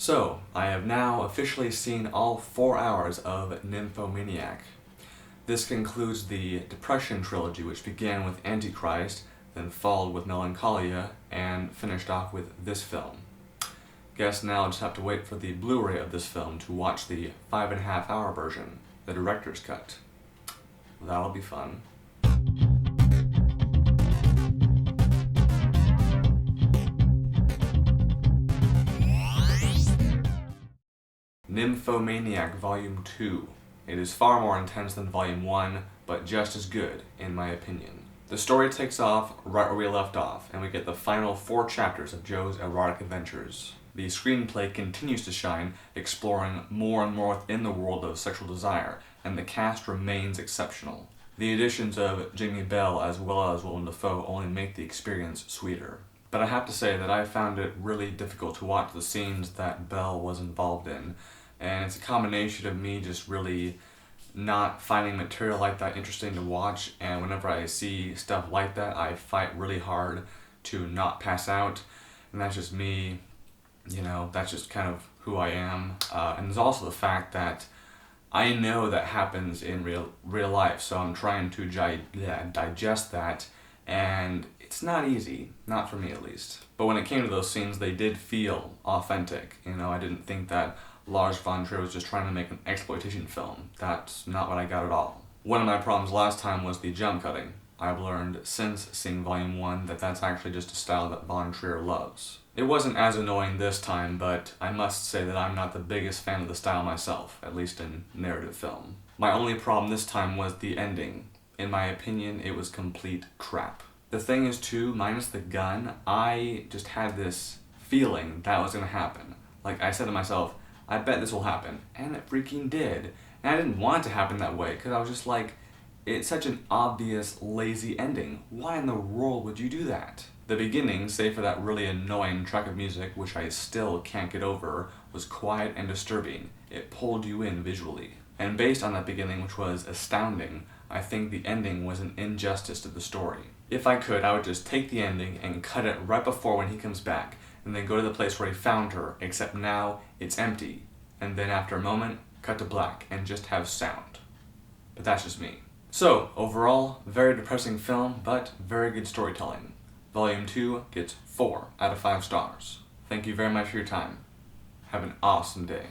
So, I have now officially seen all 4 hours of Nymphomaniac. This concludes the Depression trilogy, which began with Antichrist, then followed with Melancholia, and finished off with this film. Guess now I'll just have to wait for the Blu-ray of this film to watch the 5.5-hour version, the director's cut. That'll be fun. Nymphomaniac Volume 2. It is far more intense than Volume 1, but just as good, in my opinion. The story takes off right where we left off, and we get the final 4 chapters of Joe's erotic adventures. The screenplay continues to shine, exploring more and more within the world of sexual desire, and the cast remains exceptional. The additions of Jamie Bell as well as Willem Dafoe only make the experience sweeter. But I have to say that I found it really difficult to watch the scenes that Bell was involved in, and it's a combination of me just really not finding material like that interesting to watch, and whenever I see stuff like that, I fight really hard to not pass out, and that's just me, that's just kind of who I am. And there's also the fact that I know that happens in real life, so I'm trying to digest that, and it's not easy, not for me at least. But when it came to those scenes, they did feel authentic. I didn't think that Lars von Trier was just trying to make an exploitation film. That's not what I got at all. One of my problems last time was the jump cutting. I've learned since seeing Volume 1 that that's actually just a style that von Trier loves. It wasn't as annoying this time, but I must say that I'm not the biggest fan of the style myself, at least in narrative film. My only problem this time was the ending. In my opinion, it was complete crap. The thing is too, minus the gun, I just had this feeling that was gonna happen. Like, I said to myself, I bet this will happen, and it freaking did. And I didn't want it to happen that way, because I was just like, it's such an obvious, lazy ending. Why in the world would you do that? The beginning, save for that really annoying track of music, which I still can't get over, was quiet and disturbing. It pulled you in visually. And based on that beginning, which was astounding, I think the ending was an injustice to the story. If I could, I would just take the ending and cut it right before when he comes back, and then go to the place where he found her, except now it's empty. And then after a moment, cut to black and just have sound. But that's just me. So, overall, very depressing film, but very good storytelling. Volume 2 gets 4 out of 5 stars. Thank you very much for your time. Have an awesome day.